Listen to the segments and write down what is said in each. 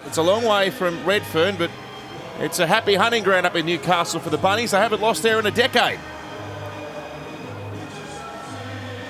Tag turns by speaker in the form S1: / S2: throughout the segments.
S1: It's a long way from Redfern, but it's a happy hunting ground up in Newcastle for the Bunnies. They haven't lost there in a decade.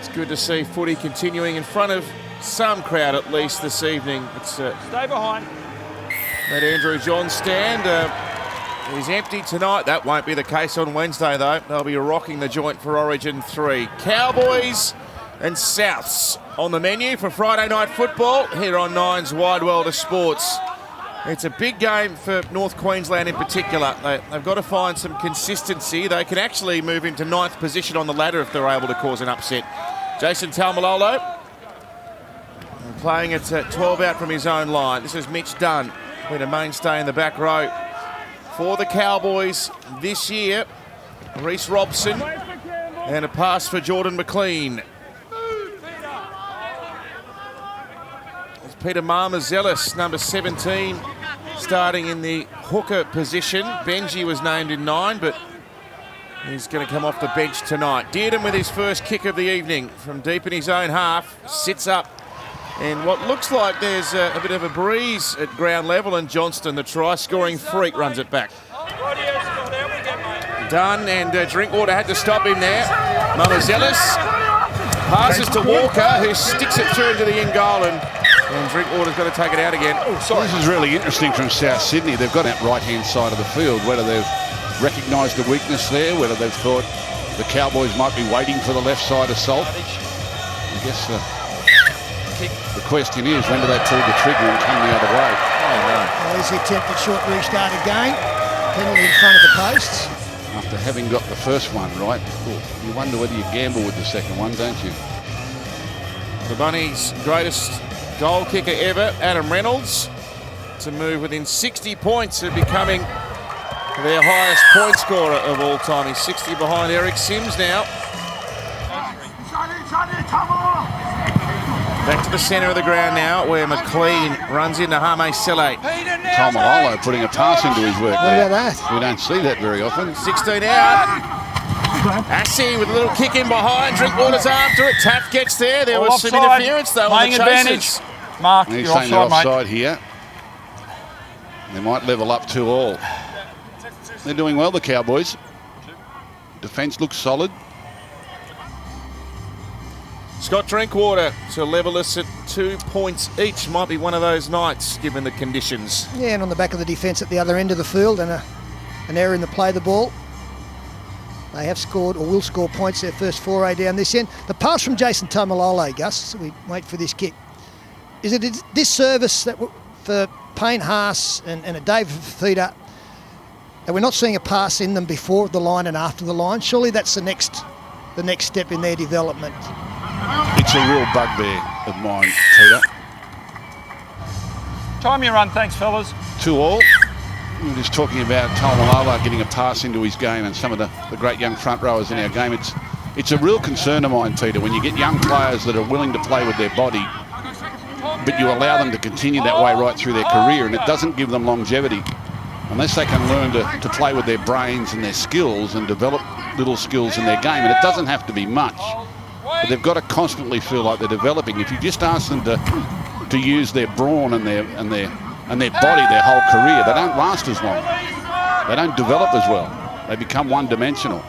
S1: It's good to see footy continuing in front of some crowd at least this evening. It's
S2: stay behind.
S1: That Andrew John stand is empty tonight. That won't be the case on Wednesday though. They'll be rocking the joint for Origin 3. Cowboys and Souths on the menu for Friday night football here on Nine's Wide World of Sports. It's a big game for North Queensland in particular. They've got to find some consistency. They can actually move into 9th position on the ladder if they're able to cause an upset. Jason Taumalolo playing at 12 out from his own line. This is Mitch Dunn, been a mainstay in the back row for the Cowboys this year. Reece Robson and a pass for Jordan McLean. It's Peter Marmazelis, number 17, starting in the hooker position. Benji was named in 9, but he's going to come off the bench tonight. Dearden with his first kick of the evening from deep in his own half, sits up. And what looks like there's a bit of a breeze at ground level, and Johnston, the try-scoring freak, runs it back. Dunn and Drinkwater had to stop him there. Marmazelis passes to Walker, who sticks it through into the end goal, and Drinkwater's got to take it out again.
S3: This is really interesting from South Sydney. They've got that right-hand side of the field, whether they've recognised a weakness there, whether they've thought the Cowboys might be waiting for the left side assault. I guess the question is, when do they pull the trigger and come the other way?
S4: Well, there's the attempted short restart again. Penalty in front of the posts.
S3: After having got the first one right, you wonder whether you gamble with the second one, don't you?
S1: The Bunnies' greatest goal kicker ever, Adam Reynolds, to move within 60 points of becoming their highest point scorer of all time. He's 60 behind Eric Sims now. Back to the centre of the ground now, where McLean runs into Hame Sele.
S3: Taumalolo putting a pass into his work there.
S4: What about that?
S3: We don't see that very often.
S1: 16 out. Assey with a little kick in behind. Drinkwater's after it. Taft gets there. There was some interference though on the chasers.
S2: Mark,
S3: he's
S2: you're
S3: saying they're
S2: offside,
S3: offside here. They might level up 2-all. They're doing well, the Cowboys. Defence looks solid.
S1: Scott Drinkwater to level us at 2 points each. Might be one of those nights, given the conditions.
S4: Yeah, and on the back of the defence at the other end of the field, and an error in the play of the ball. They have scored, or will score points, their first foray down this end. The pass from Jason Taumalolo, Gus, we wait for this kick. Is it a disservice that for Payne Haas and a David Fafita that we're not seeing a pass in them before the line and after the line? Surely that's the next step in their development.
S3: It's a real bugbear of mine, Peter.
S2: Time you run, thanks, fellas.
S3: 2-all. We were just talking about Taumalolo getting a pass into his game and some of the great young front rowers in our game. It's a real concern of mine, Peter, when you get young players that are willing to play with their body, but you allow them to continue that way right through their career, and it doesn't give them longevity unless they can learn to play with their brains and their skills and develop little skills in their game. And it doesn't have to be much, but they've got to constantly feel like they're developing. If you just ask them to use their brawn and their body their whole career, they don't last as long. They don't develop as well. They become one-dimensional.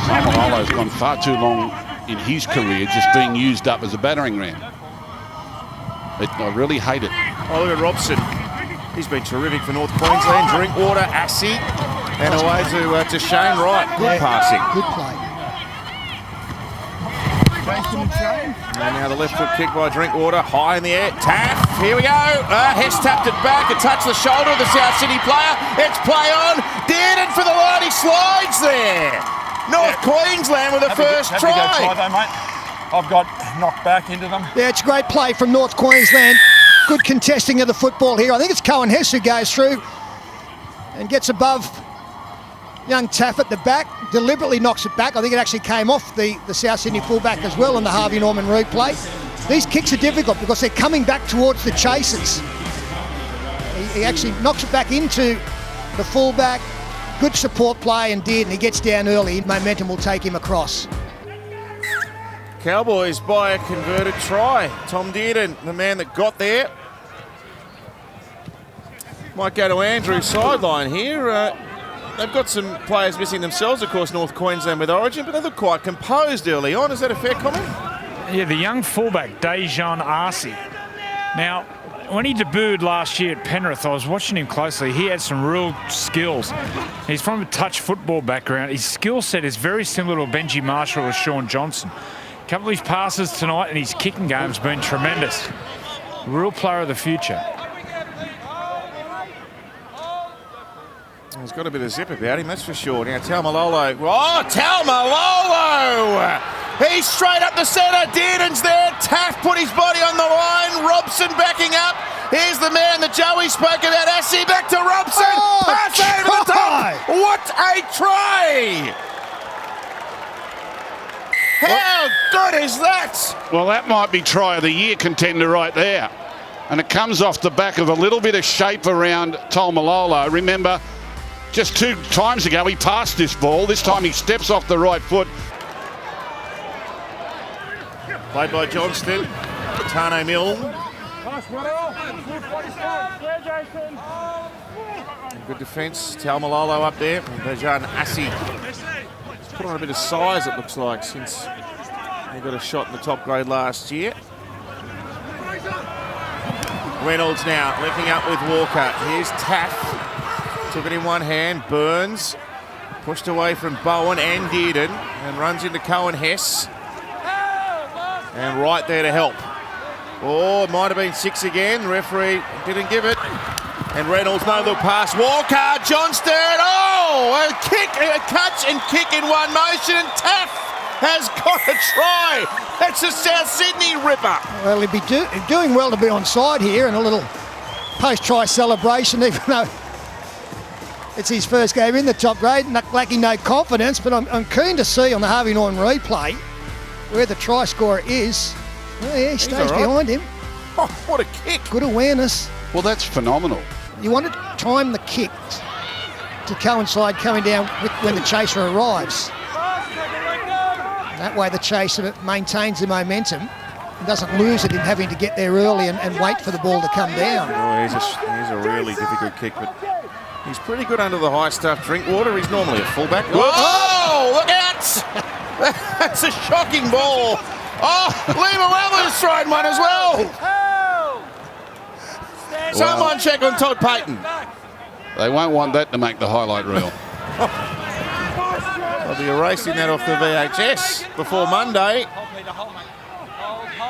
S3: Taumalolo's gone far too long in his career just being used up as a battering ram. I really hate it.
S1: Oh, look at Robson. He's been terrific for North Queensland. Drinkwater, Assey, and away to Shane Wright. Good passing.
S4: Good play.
S1: And now the left foot kick by Drinkwater, high in the air. Taff, here we go. Hess tapped it back and touched the shoulder of the South Sydney player. It's play on. Dearden for the line. He slides there. North Queensland with the first try.
S2: Have a go try though, mate. I've got knocked back into them.
S4: Yeah, it's a great play from North Queensland. Good contesting of the football here. I think it's Cohen Hess who goes through and gets above young Taff at the back, deliberately knocks it back. I think it actually came off the South Sydney fullback as well on the Harvey Norman replay. These kicks are difficult because they're coming back towards the chasers. He actually knocks it back into the fullback. Good support play and he gets down early. Momentum will take him across.
S1: Cowboys by a converted try. Tom Dearden, the man that got there. Might go to Andrew's sideline here. They've got some players missing themselves, of course, North Queensland with Origin, but they look quite composed early on. Is that a fair comment?
S2: Yeah, the young fullback, Dejan Arce. Now, when he debuted last year at Penrith, I was watching him closely. He had some real skills. He's from a touch football background. His skill set is very similar to Benji Marshall or Sean Johnson. A couple of his passes tonight and his kicking game has been tremendous. Real player of the future.
S1: He's got a bit of zip about him, that's for sure. Now, Taumalolo. Oh, Taumalolo! He's straight up the centre. Dearden's there. Taft put his body on the line. Robson backing up. Here's the man that Joey spoke about. Assi back to Robson.
S4: Oh,
S1: Pass over the top. What a try! How good is that?
S3: Well, that might be try of the year contender right there. And it comes off the back of a little bit of shape around Taumalolo. Remember, just 2 times ago he passed this ball. This time he steps off the right foot.
S1: Played by Johnston. Tano Milne. Good defence. Taumalolo up there. Dejan Arce. Put on a bit of size, it looks like, since he got a shot in the top grade last year. Reynolds now linking up with Walker. Here's Taft. Took it in one hand. Burns. Pushed away from Bowen and Dearden. And runs into Cohen Hess. And right there to help. Oh, it might have been 6 again. The referee didn't give it. And Reynolds, no look pass. Walker, Johnston. Oh, a kick, a catch and kick in one motion. Taff has got a try. That's a South Sydney ripper.
S4: Well, he'd be doing well to be on side here and a little post-try celebration, even though it's his first game in the top grade, lacking no confidence. But I'm keen to see on the Harvey Norton replay where the try scorer is. Oh, yeah, he stays behind him.
S1: Oh, what a kick.
S4: Good awareness.
S3: Well, that's phenomenal.
S4: You want to time the kick to coincide coming down with when the chaser arrives. That way the chaser maintains the momentum and doesn't lose it in having to get there early and wait for the ball to come down.
S1: Oh, he's a really difficult kick, but he's pretty good under the high stuff. Drinkwater, he's normally a fullback. Oh, look out! That's a shocking ball. Oh, Lima Weller's thrown one as well. Someone check on Todd Payton.
S3: They won't want that to make the highlight reel.
S1: They'll be erasing that off the VHS before Monday.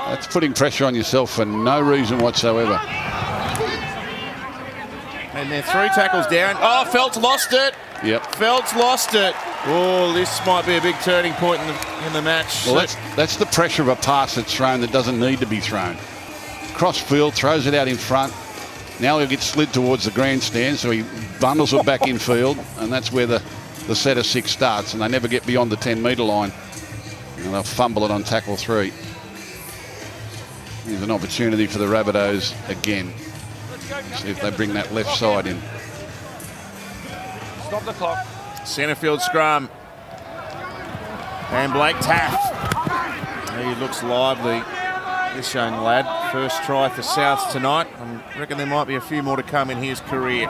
S3: That's putting pressure on yourself for no reason whatsoever.
S1: And they're 3 tackles down. Oh, Feltz lost it.
S3: Yep.
S1: Feltz lost it. Oh, this might be a big turning point in the match.
S3: Well, that's the pressure of a pass that's thrown that doesn't need to be thrown. Cross field, throws it out in front. Now he'll get slid towards the grandstand, so he bundles it back in field, and that's where the set of 6 starts, and they never get beyond the 10-metre line. And they'll fumble it on tackle 3. Here's an opportunity for the Rabbitohs again. See if they bring that left side in.
S2: Stop the clock.
S1: Centre field scrum. And Blake Taft. He looks lively, this young lad. First try for Souths tonight. I reckon there might be a few more to come in his career.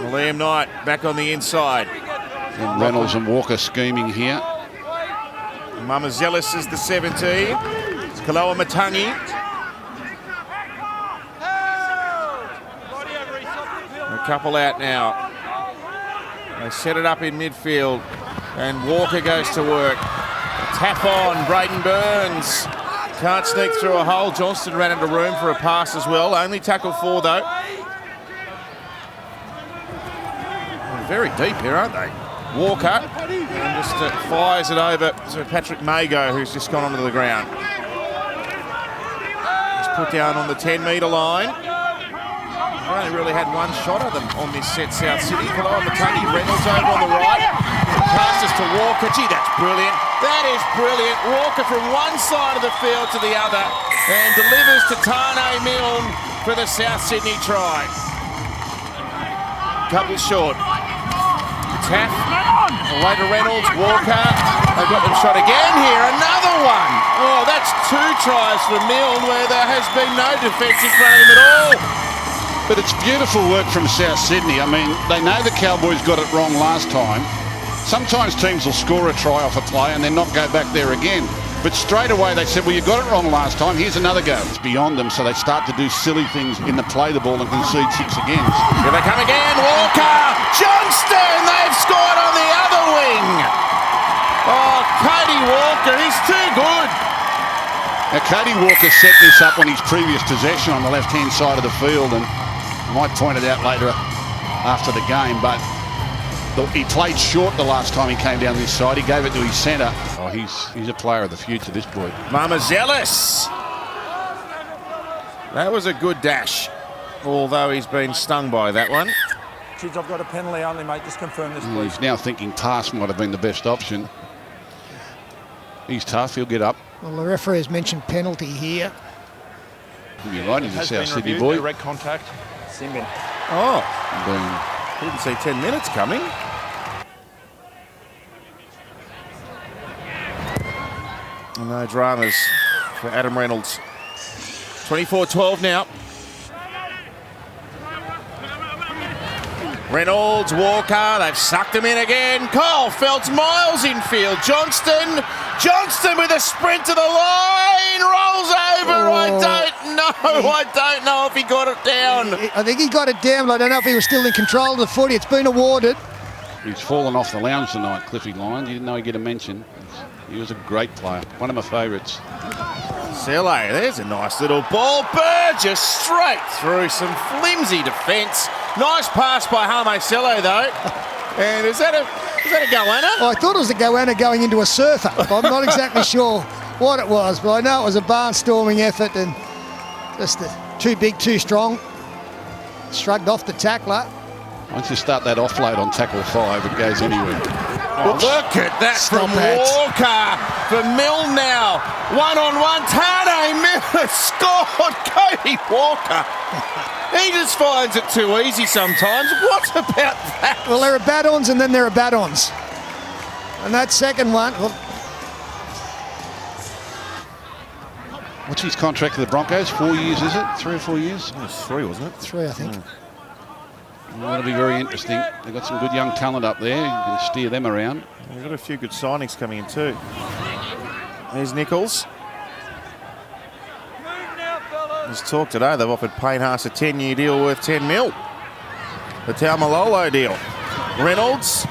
S1: Liam Knight back on the inside.
S3: And Reynolds and Walker scheming here.
S1: Mamazelis is the 17. It's Kaloa Matangi. A couple out now. They set it up in midfield. And Walker goes to work. Tap on, Braden Burns. Can't sneak through a hole. Johnston ran into room for a pass as well. Only tackle 4 though. Very deep here, aren't they? Walker and just fires it over to Patrick Mago, who's just gone onto the ground. He's put down on the 10-metre line. They've only really had one shot of them on this set, South City. Kaloa Matangi, Reynolds over on the right. Passes to Walker. Gee, that's brilliant. That is brilliant. Walker from one side of the field to the other and delivers to Tane Milne for the South Sydney try. Couple short. Taff, away to Reynolds, Walker. They've got them shot again here. Another one. Oh, that's 2 tries for Milne where there has been no defence in front of him at all.
S3: But it's beautiful work from South Sydney. I mean, they know the Cowboys got it wrong last time. Sometimes teams will score a try off a play and then not go back there again. But straight away they said, well, you got it wrong last time, here's another go. It's beyond them, so they start to do silly things in the play the ball and concede 6 again.
S1: Here they come again, Walker, Johnston, they've scored on the other wing. Oh, Cody Walker, he's too good.
S3: Now, Cody Walker set this up on his previous possession on the left-hand side of the field, and I might point it out later after the game, but he played short the last time he came down this side. He gave it to his centre. Oh, he's a player of the future, this boy.
S1: Marmazelis. That was a good dash, although he's been stung by that one.
S5: Kids, I've got a penalty only, mate. Just confirm this, please.
S3: He's now thinking pass might have been the best option. He's tough. He'll get up.
S4: Well, the referee has mentioned penalty here.
S3: You're right. He's a
S5: Has
S3: South
S5: been
S3: Sydney
S5: reviewed,
S3: boy.
S5: direct contact. Simbin.
S1: Oh,
S3: Boom.
S1: didn't see 10 minutes coming. No dramas for Adam Reynolds. 24-12 now. Reynolds, Walker, they've sucked him in again. Kyle Feltz, miles infield. Johnston with a sprint to the line, rolls over. I don't know if he got it down.
S4: I think he got it down, but I don't know if he was still in control of the footy. It's been awarded.
S3: He's fallen off the lounge tonight, Cliffy Lyons. You didn't know he'd get a mention. He was a great player. One of my favourites.
S1: Sele, there's a nice little ball. Burgess straight through some flimsy defence. Nice pass by Hame Sele though. And is that a goanna?
S4: Oh, I thought it was a goanna going into a surfer. I'm not exactly sure what it was, but I know it was a barnstorming effort and just too big, too strong. Shrugged off the tackler.
S3: Once you start that offload on tackle 5, it goes anywhere.
S1: Oh, look at that from Walker for Milne now. 1-on-1, Tane Milne scored. Cody Walker. He just finds it too easy sometimes. What about that?
S4: Well, there are bat-ons and then there are bat-ons. And that second one... Well,
S3: what's his contract with the Broncos? 4 years, is it? 3 or 4 years?
S1: It was 3, wasn't it?
S4: 3, I think.
S3: That'll be very interesting. They've got some good young talent up there. You can steer them around.
S1: We've got a few good signings coming in too. There's Nichols. There's talk today they've offered Payne Haas a 10-year deal worth 10 mil. The Taumalolo deal. Reynolds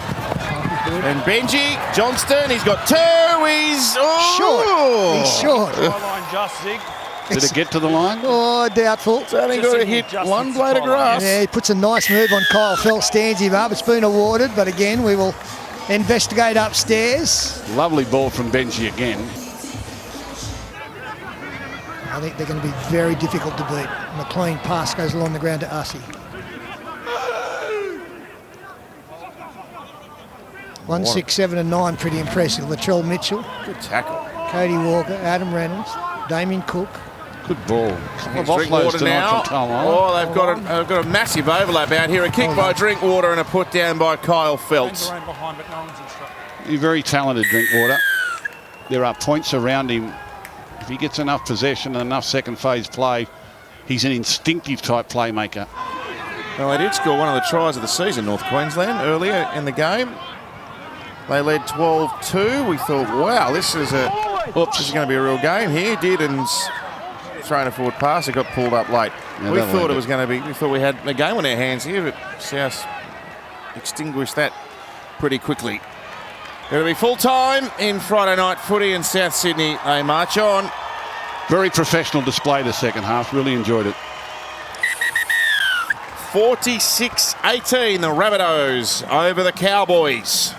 S1: and Benji. Johnston, he's got 2. He's
S4: Short. He's short.
S5: Line just, Zig.
S3: Did it get to the line?
S4: Oh, doubtful.
S1: It's only got to hit one blade of grass.
S4: Yeah, he puts a nice move on Kyle Feltz, stands him up. It's been awarded, but again, we will investigate upstairs.
S3: Lovely ball from Benji again.
S4: I think they're going to be very difficult to beat. And the clean pass goes along the ground to Ussie. 1, 6, 7 and 9, pretty impressive. Latrell Mitchell,
S1: Good tackle.
S4: Cody Walker, Adam Reynolds, Damien Cook.
S3: Good ball.
S1: It's Drinkwater now. Oh, they've got a massive overlap out here. A kick by Drinkwater and a put down by Kyle Feltz.
S5: Behind, but no one's instructed.
S3: He's very talented, Drinkwater. There are points around him. If he gets enough possession and enough second phase play, he's an instinctive type playmaker.
S1: Well, they did score one of the tries of the season, North Queensland, earlier in the game. They led 12-2. We thought, wow, this is going to be a real game here. Did and thrown a forward pass. It got pulled up late.
S3: Yeah,
S1: we thought it was going to be. We thought we had a game on our hands here, but South extinguished that pretty quickly. Going to be full time in Friday night footy in South Sydney. They march on.
S3: Very professional display the second half. Really enjoyed it.
S1: 46-18, the Rabbitohs over the Cowboys.